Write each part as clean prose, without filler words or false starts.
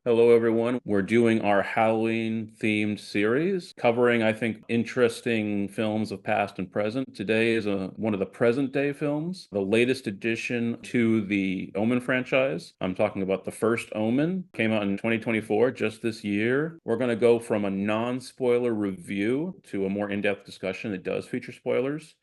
Hello, everyone. We're doing our Halloween themed series covering, I think, interesting films of past and present. Today is one of the present day films, the latest addition to the Omen franchise. I'm talking about The First Omen, came out in 2024, just this year. We're going to go from a non-spoiler review to a more in-depth discussion that does feature spoilers.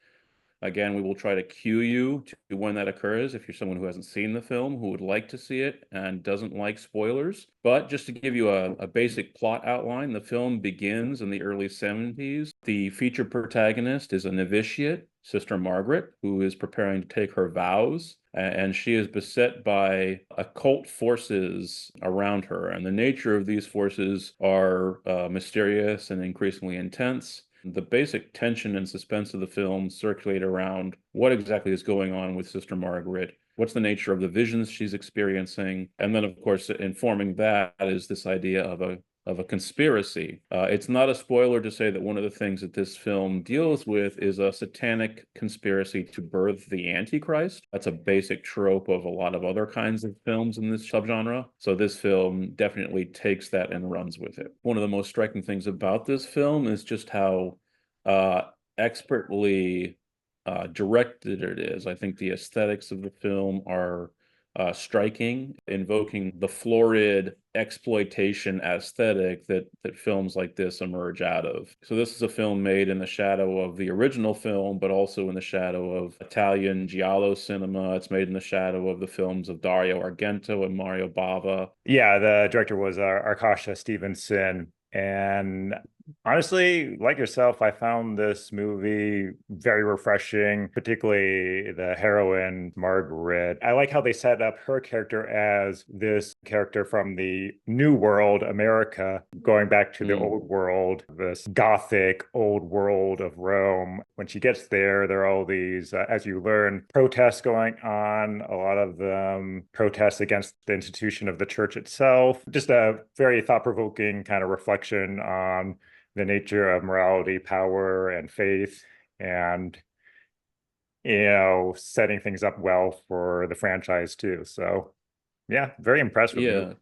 Again, we will try to cue you to when that occurs if you're someone who hasn't seen the film, who would like to see it and doesn't like spoilers. But just to give you a basic plot outline, the film begins in the early 70s. The featured protagonist is a novitiate, Sister Margaret, who is preparing to take her vows. And she is beset by occult forces around her. And the nature of these forces are mysterious and increasingly intense. The basic tension and suspense of the film circulate around what exactly is going on with Sister Margaret, what's the nature of the visions she's experiencing, and then, of course, informing that is this idea of a conspiracy. It's not a spoiler to say that one of the things that this film deals with is a satanic conspiracy to birth the Antichrist. That's a basic trope of a lot of other kinds of films in this subgenre. So this film definitely takes that and runs with it. One of the most striking things about this film is just how uh, expertly directed it is. I think the aesthetics of the film are striking, invoking the florid exploitation aesthetic that films like this emerge out of. So this is a film made in the shadow of the original film, but also in the shadow of Italian giallo cinema. It's made in the shadow of the films of Dario Argento and Mario Bava. Yeah, the director was Arkasha Stevenson. And honestly, like yourself, I found this movie very refreshing, particularly the heroine, Margaret. I like how they set up her character as this character from the New World, America, going back to the Mm. old world, this gothic old world of Rome. When she gets there, there are all these, as you learn, protests going on, a lot of them protests against the institution of the church itself. Just a very thought-provoking kind of reflection on the nature of morality, power, and faith, and setting things up well for the franchise too. So yeah, very impressed with the movie. Yeah.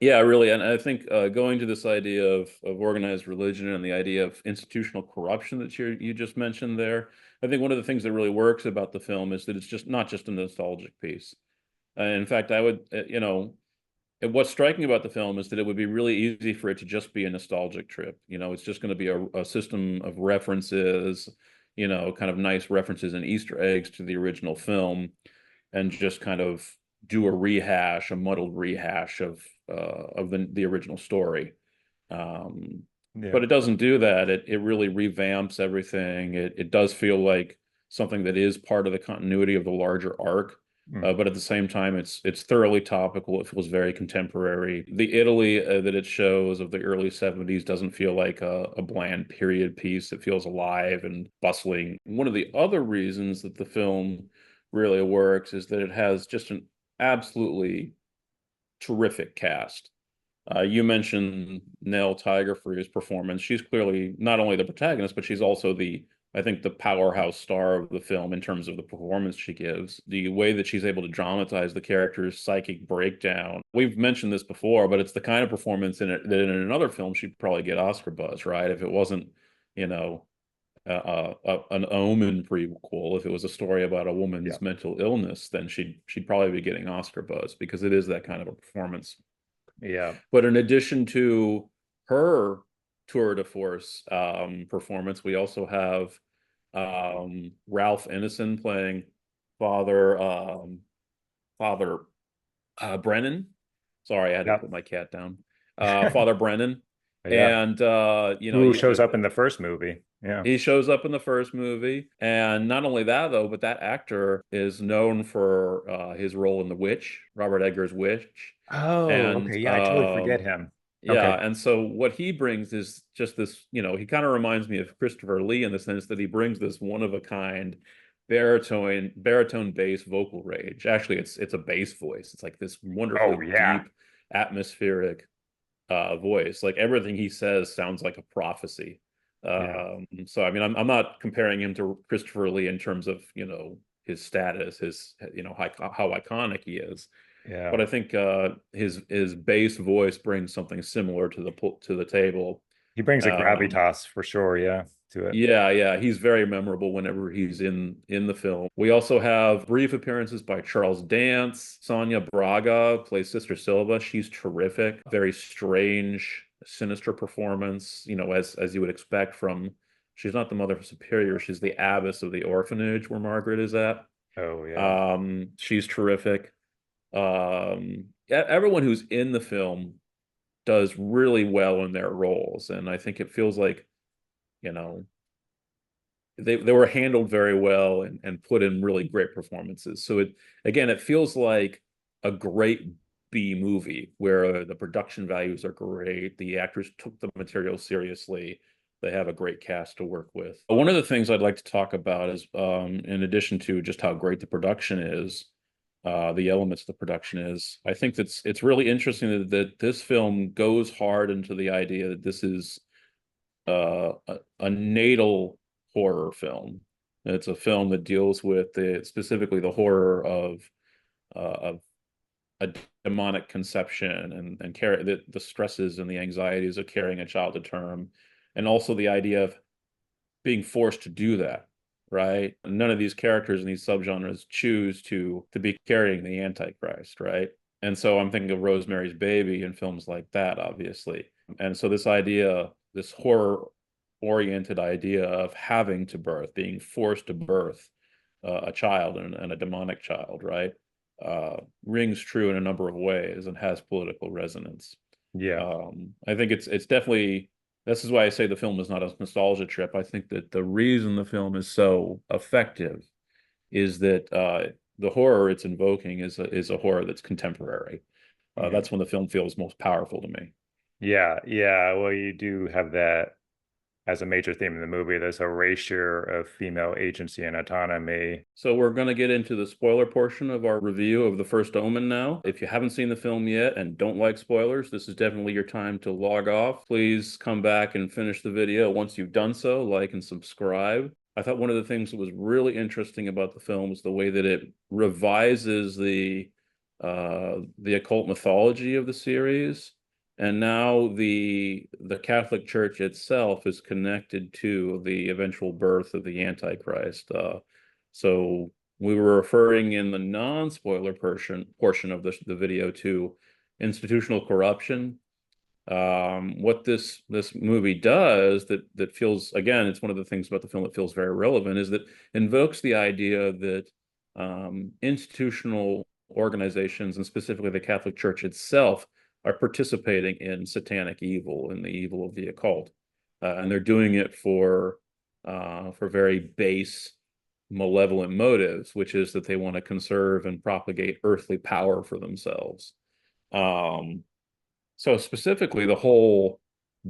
Yeah, really. And I think going to this idea of organized religion and the idea of institutional corruption that you just mentioned there, I think one of the things that really works about the film is that it's just not just a nostalgic piece. In fact, I would, what's striking about the film is that it would be really easy for it to just be a nostalgic trip. It's just going to be a system of references, kind of nice references and Easter eggs to the original film, and just kind of do a rehash, a muddled rehash of the original story. Um, Yeah. but it doesn't do that. It really revamps everything. It does feel like something that is part of the continuity of the larger arc. Mm. But at the same time, it's thoroughly topical. It feels very contemporary. The Italy that it shows of the early 70s doesn't feel like a bland period piece. It feels alive and bustling. One of the other reasons that the film really works is that it has just an absolutely terrific cast. You mentioned Nell Tiger for his performance. She's clearly not only the protagonist, but she's also I think, the powerhouse star of the film in terms of the performance she gives. The way that she's able to dramatize the character's psychic breakdown. We've mentioned this before, but it's the kind of performance in it that in another film she'd probably get Oscar buzz, right? If it wasn't, you know, an Omen prequel, if it was a story about a Yeah. woman's mental illness, then she'd probably be getting Oscar buzz because it is that kind of a performance. Yeah. But in addition to her tour de force performance, we also have Ralph Ineson playing Father Father Brennan. Sorry, I had to Yeah. put my cat down. Father Brennan, Yeah. and Who shows up in the first movie? Yeah. he shows up in the first movie. And not only that, though, but that actor is known for his role in The Witch, Robert Eggers' Witch. Oh, And okay. Yeah, I totally forget him. yeah, Okay. and so what he brings is just this, he kind of reminds me of Christopher Lee in the sense that he brings this one of a kind baritone bass vocal range. Actually, it's a bass voice. It's like this Oh, wonderfully yeah. deep, atmospheric voice. Like everything he says sounds like a prophecy. Yeah. So I mean, I'm not comparing him to Christopher Lee in terms of his status, his how iconic he is. Yeah. but I think his bass voice brings something similar to the table. He brings a Um, gravitas for sure, yeah, to it. yeah, yeah, he's very memorable whenever he's in the film. We also have brief appearances by Charles Dance. Sonia Braga plays Sister Silva. She's terrific. Very strange, sinister performance, as you would expect from she's not the Mother Superior, she's the abbess of the orphanage where Margaret is at. Oh yeah. She's terrific. Everyone who's in the film does really well in their roles, and I think it feels like, you know, they were handled very well and put in really great performances. So it feels like a great B movie where the production values are great, the actors took the material seriously, they have a great cast to work with. One of the things I'd like to talk about is, in addition to just how great the production is, the elements of the production is, I think it's really interesting that this film goes hard into the idea that this is a natal horror film. It's a film that deals with specifically the horror of a demonic conception and carry the stresses and the anxieties of carrying a child to term, and also the idea of being forced to do that, right? None of these characters in these subgenres choose to be carrying the Antichrist, right? And so I'm thinking of Rosemary's Baby and films like that, obviously. And so this horror oriented idea of having to birth, being forced to birth a child and a demonic child, right? Rings true in a number of ways and has political resonance. Yeah. I think it's definitely this is why I say the film is not a nostalgia trip. I think that the reason the film is so effective is that the horror it's invoking is a horror that's contemporary. Mhm. That's when the film feels most powerful to me. Yeah, yeah. Well, you do have that as a major theme in the movie. There's erasure of female agency and autonomy. So we're going to get into the spoiler portion of our review of The First Omen now. If you haven't seen the film yet and don't like spoilers, this is definitely your time to log off. Please come back and finish the video. Once you've done so, like and subscribe. I thought one of the things that was really interesting about the film was the way that it revises the occult mythology of the series. And now the Catholic Church itself is connected to the eventual birth of the Antichrist. So we were referring in the non-spoiler portion of the video to institutional corruption. What this movie does that feels, again, it's one of the things about the film that feels very relevant, is that invokes the idea that institutional organizations, and specifically the Catholic Church itself, are participating in satanic evil and the evil of the occult, and they're doing it for very base malevolent motives, which is that they want to conserve and propagate earthly power for themselves. Um, so specifically, the whole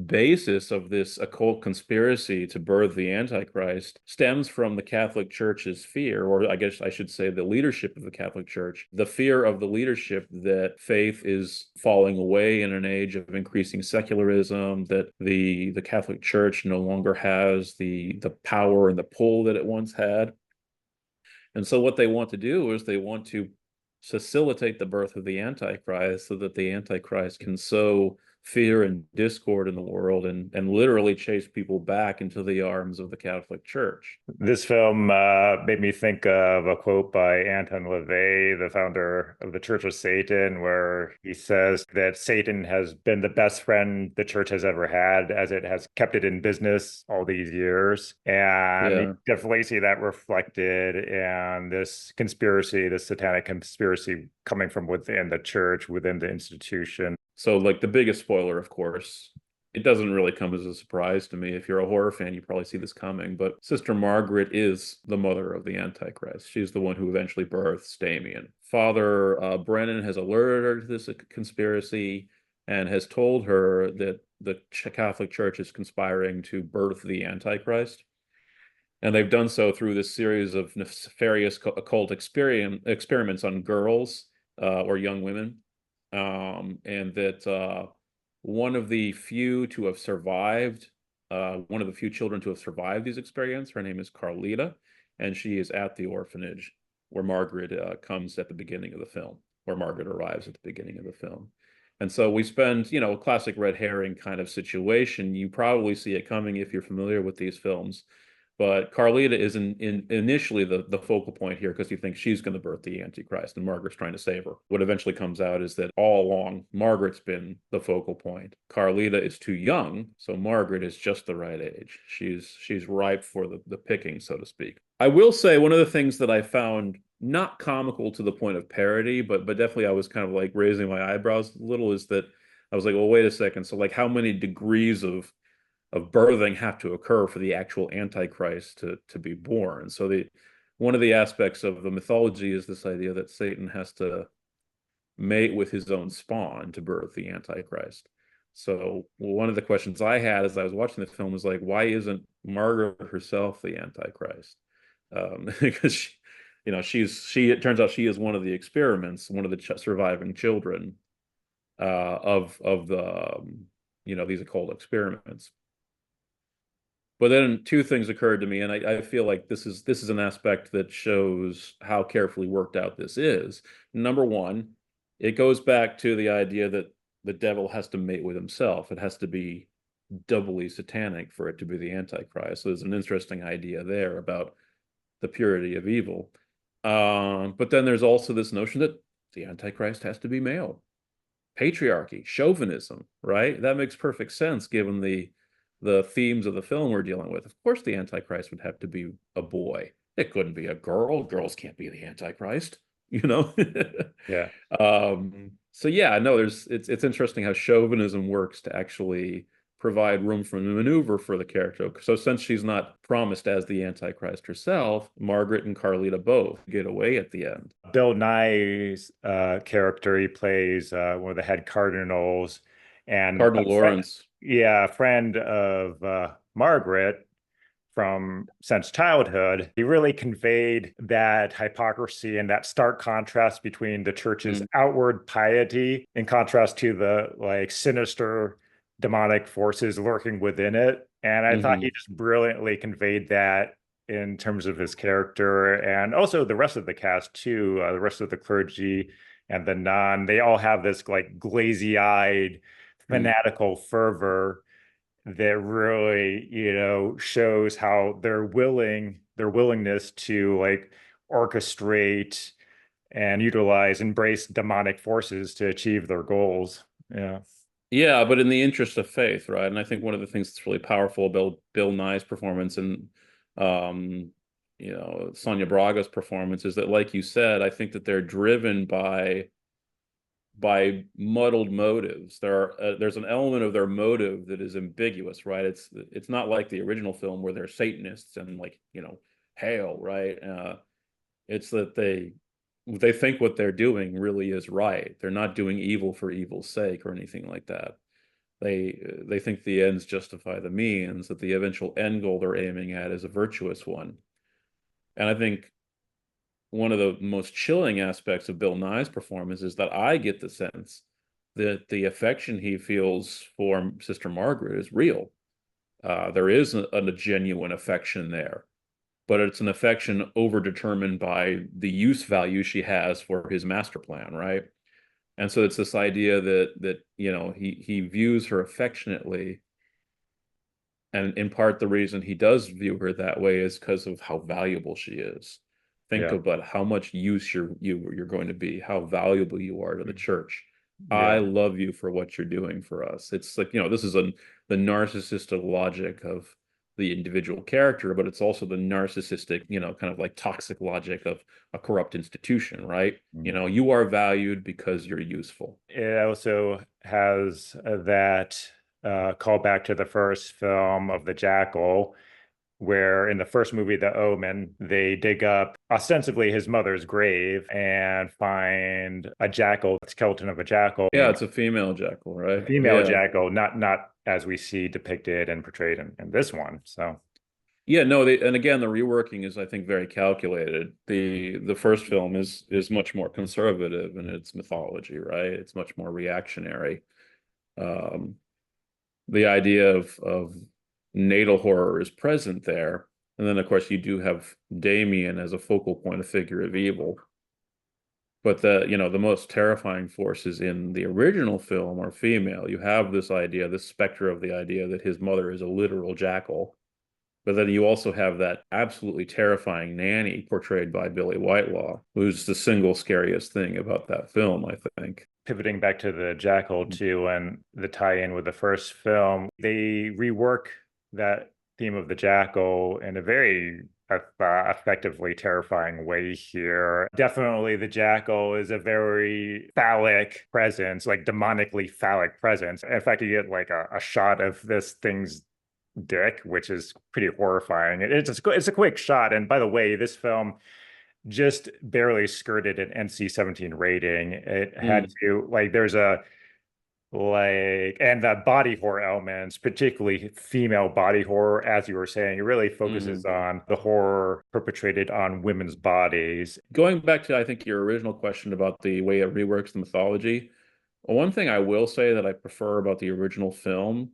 basis of this occult conspiracy to birth the Antichrist stems from the Catholic Church's fear, or I guess I should say the leadership of the Catholic Church, the fear of the leadership that faith is falling away in an age of increasing secularism, that the Catholic Church no longer has the power and the pull that it once had. And so what they want to do is they want to facilitate the birth of the Antichrist so that the Antichrist can sow fear and discord in the world and literally chase people back into the arms of the Catholic Church. This film made me think of a quote by Anton LaVey, the founder of the Church of Satan, where he says that Satan has been the best friend the church has ever had, as it has kept it in business all these years. And you Yeah. definitely see that reflected in this conspiracy, this satanic conspiracy coming from within the church, within the institution. So, like, the biggest spoiler, of course, it doesn't really come as a surprise to me. If you're a horror fan, you probably see this coming. But Sister Margaret is the mother of the Antichrist. She's the one who eventually births Damien. Father Brennan has alerted her to this conspiracy and has told her that the Catholic Church is conspiring to birth the Antichrist. And they've done so through this series of nefarious occult experiments on girls or young women. And that one of the few to have survived, one of the few children to have survived these experiments, her name is Carlita, and she is at the orphanage where Margaret comes at the beginning of the film. where Margaret arrives at the beginning of the film. And so we spend, a classic red herring kind of situation. You probably see it coming if you're familiar with these films. But Carlita is initially the focal point here because you think she's going to birth the Antichrist and Margaret's trying to save her. What eventually comes out is that all along, Margaret's been the focal point. Carlita is too young, so Margaret is just the right age. She's ripe for the picking, so to speak. I will say one of the things that I found not comical to the point of parody, but definitely I was kind of like raising my eyebrows a little is that I was like, well, wait a second. So like how many degrees of birthing have to occur for the actual Antichrist to be born? So one of the aspects of the mythology is this idea that Satan has to mate with his own spawn to birth the Antichrist. So one of the questions I had as I was watching the film was like, why isn't Margaret herself the Antichrist? Because it turns out she is one of the experiments, one of the surviving children of the these occult experiments. But then two things occurred to me, and I feel like this is an aspect that shows how carefully worked out this is. Number one, it goes back to the idea that the devil has to mate with himself. It has to be doubly satanic for it to be the Antichrist. So there's an interesting idea there about the purity of evil. But then there's also this notion that the Antichrist has to be male. Patriarchy, chauvinism, right? That makes perfect sense given the themes of the film we're dealing with. Of course, the Antichrist would have to be a boy. It couldn't be a girl. Girls can't be the Antichrist, you know? Yeah. So yeah, no, it's interesting how chauvinism works to actually provide room for maneuver for the character. So since she's not promised as the Antichrist herself, Margaret and Carlita both get away at the end. Bill Nye's character, he plays one of the head cardinals and Cardinal Lawrence. a friend of Margaret from since childhood. He really conveyed that hypocrisy and that stark contrast between the church's outward piety in contrast to the like sinister demonic forces lurking within it. And I thought he just brilliantly conveyed that in terms of his character and also the rest of the cast too, the rest of the clergy and the nun. They all have this like glazy-eyed, fanatical fervor that really, shows how their willingness to like orchestrate and embrace demonic forces to achieve their goals. Yeah. Yeah, but in the interest of faith, right? And I think one of the things that's really powerful about Bill Nye's performance and um, Sonia Braga's performance is that, like you said, I think that they're driven by muddled motives. There's an element of their motive that is ambiguous, right? It's not like the original film where they're Satanists and like, hail, right? It's that they think what they're doing really is right. They're not doing evil for evil's sake or anything like that. They think the ends justify the means, that the eventual end goal they're aiming at is a virtuous one. And I think one of the most chilling aspects of Bill Nye's performance is that I get the sense that the affection he feels for Sister Margaret is real. There is a genuine affection there, but it's an affection overdetermined by the use value she has for his master plan, right? And so it's this idea that he views her affectionately, and in part the reason he does view her that way is because of how valuable she is. Think Yeah. about how much use you're going to be, how valuable you are to the church. I Yeah. love you for what you're doing for us. It's like, this is the narcissistic logic of the individual character, but it's also the narcissistic, kind of like toxic logic of a corrupt institution, right? You are valued because you're useful. It also has that callback to the first film of the Jackal, where in the first movie, The Omen, they dig up ostensibly his mother's grave and find a jackal, a skeleton of a jackal, Yeah, it's a female jackal, a right? female Yeah. jackal, not as we see depicted and portrayed in this one. So Yeah, no, and again, the reworking is, I think, very calculated. The first film is much more conservative in its mythology, right? It's much more reactionary. Um, the idea of natal horror is present there, and then of course you do have Damien as a focal point, a figure of evil. But the most terrifying forces in the original film are female. You have this idea, this specter of the idea that his mother is a literal jackal. But then you also have that absolutely terrifying nanny portrayed by Billy Whitelaw, who's the single scariest thing about that film, I think. Pivoting back to the Jackal too, and the tie-in with the first film, they rework that theme of the Jackal in a very effectively terrifying way here. Definitely, the Jackal is a very phallic presence, like demonically phallic presence. In fact, you get like a shot of this thing's dick, which is pretty horrifying. It's a quick shot, and by the way, this film just barely skirted an NC-17 rating. It had Mm, to like there's a like and the body horror elements, particularly female body horror, as you were saying, it really focuses mhm. on the horror perpetrated on women's bodies. Going back to, I think, your original question about the way it reworks the mythology, one thing I will say that I prefer about the original film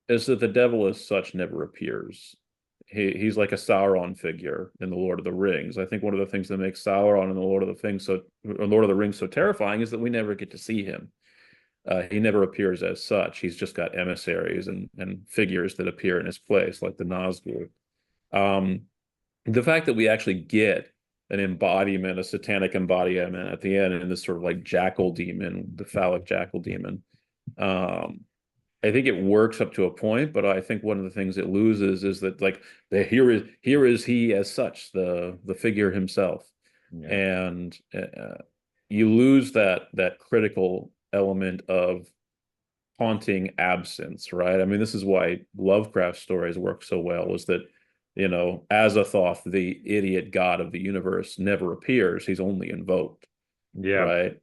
is that the devil as such never appears. He's like a Sauron figure in the Lord of the Rings. I think one of the things that makes Sauron in the Lord of the Rings so terrifying is that we never get to see him. He never appears as such. He's just got emissaries and figures that appear in his place, like the Nazgul. Um, the fact that we actually get an embodiment, a satanic embodiment at the end, and this sort of like jackal demon, the phallic jackal demon, um, I think it works up to a point, but I think one of the things it loses is that like here is he as such, the figure himself, Yeah. and you lose that critical element of haunting absence, right? I mean, this is why Lovecraft stories work so well, is that, Azathoth, the idiot god of the universe, never appears. He's only invoked, Yeah. right?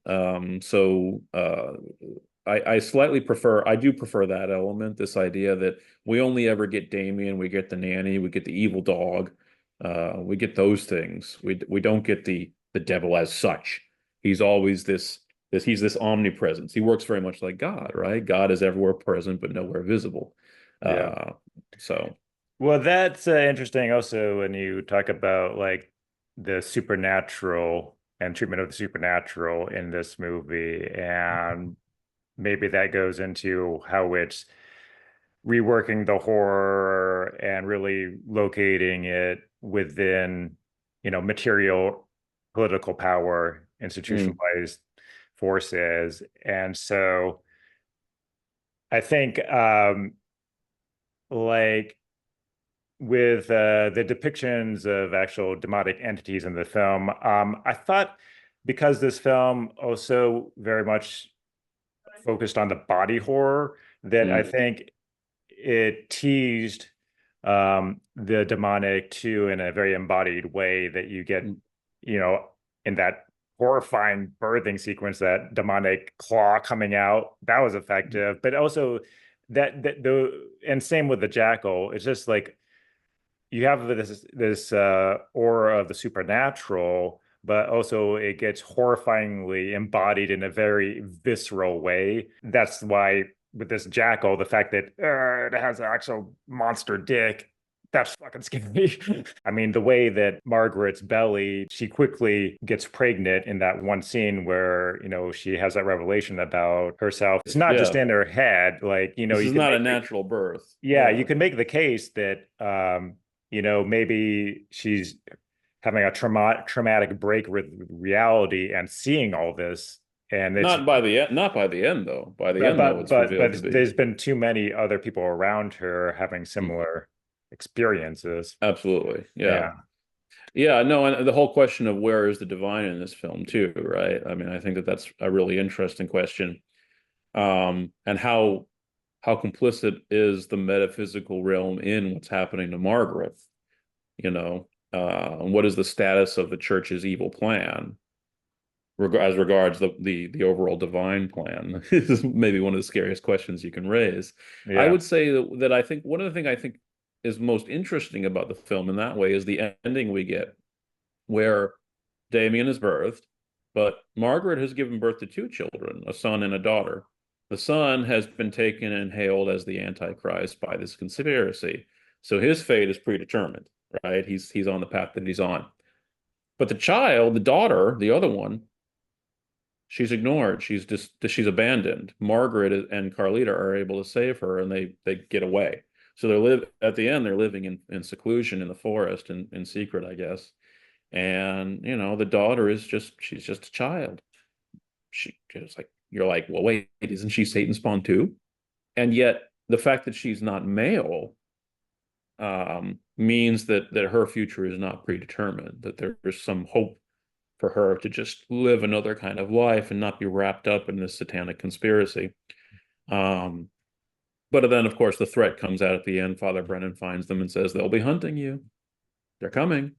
I do prefer that element, this idea that we only ever get Damien, we get the nanny, we get the evil dog, we get those things. We don't get the devil as such. He's always he's this omnipresence. He works very much like God, right? God is everywhere present but nowhere visible. Yeah. Uh, so Well, that's interesting also when you talk about like the supernatural and treatment of the supernatural in this movie. And maybe that goes into how it's reworking the horror and really locating it within, material political power, mm, institutionalized forces. And so I think like with the depictions of actual demonic entities in the film, I thought because this film also very much focused on the body horror, that I mm, think it teased the demonic too in a very embodied way that you get, mm, you know, in that horrifying birthing sequence, that demonic claw coming out, that was effective. But also that the and same with the jackal. It's just like you have this aura of the supernatural, but also it gets horrifyingly embodied in a very visceral way. That's why with this jackal, the fact that it has an actual monster dick, that's fucking scary. I mean, the way that Margaret's belly, she quickly gets pregnant in that one scene where, she has that revelation about herself. It's not just yeah. in her head. Like, This you is can not a make natural birth. yeah, you Yeah. can make the case that maybe she's having a traumatic break with reality and seeing all this, and it's Not by the end though. By the end though, it's revealed to be. there's been too many other people around her having Mm, similar experiences. absolutely. Yeah. Yeah, Yeah, no, and the whole question of where is the divine in this film too, right? I mean, I think that that's a really interesting question. And how complicit is the metaphysical realm in what's happening to Margaret? And what is the status of the church's evil plan as regards the overall divine plan? This is maybe one of the scariest questions you can raise. I yeah, would say that I think one of the things I think is most interesting about the film in that way is the ending we get, where Damien is birthed, but Margaret has given birth to two children, a son and a daughter. The son has been taken and hailed as the Antichrist by this conspiracy. So his fate is predetermined, right? He's on the path that he's on. But the child, the daughter, the other one, she's ignored. She's abandoned. Margaret and Carlita are able to save her, and they get away. So at the end. They're living in seclusion in the forest, in secret, I guess. And the daughter she's just a child. She just like you're like, well, wait, isn't she Satan spawn too? And yet the fact that she's not male means that her future is not predetermined. That there's some hope for her to just live another kind of life and not be wrapped up in this satanic conspiracy. Um, but then, of course, the threat comes out at the end. Father Brennan finds them and says, they'll be hunting you. They're coming.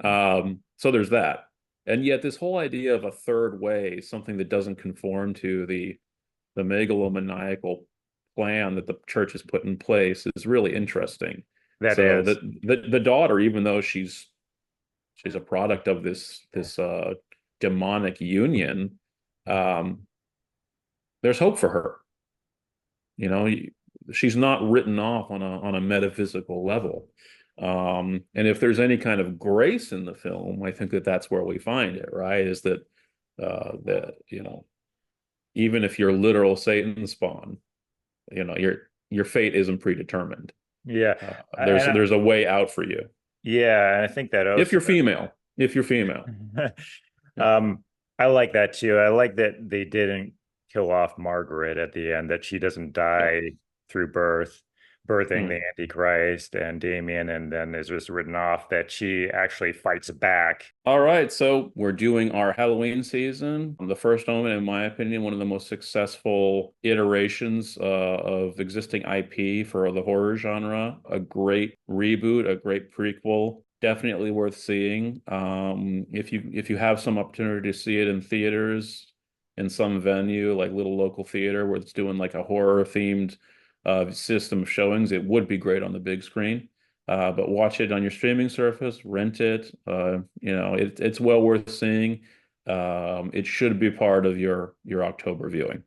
So there's that. And yet this whole idea of a third way, something that doesn't conform to the megalomaniacal plan that the church has put in place, is really interesting. That So is. the daughter, even though she's a product of this demonic union, um, there's hope for her. You know, she's not written off on a metaphysical level. And if there's any kind of grace in the film, I think that's where we find it, right? Is that even if you're literal Satan spawn, your fate isn't predetermined. Yeah. There's a way out for you. Yeah, and I think that If also you're female. If you're female. Yeah. I like that too. I like that they didn't kill off Margaret at the end, that she doesn't die through birthing the Antichrist and Damien, and then is just written off, that she actually fights back. All right, so we're doing our Halloween season. The First Omen, in my opinion, one of the most successful iterations of existing IP for the horror genre. A great reboot, a great prequel. Definitely worth seeing. If you have some opportunity to see it in theaters, in some venue, like little local theater where it's doing like a horror themed system of showings, it would be great on the big screen. But watch it on your streaming service, rent it. It's well worth seeing. It should be part of your October viewing.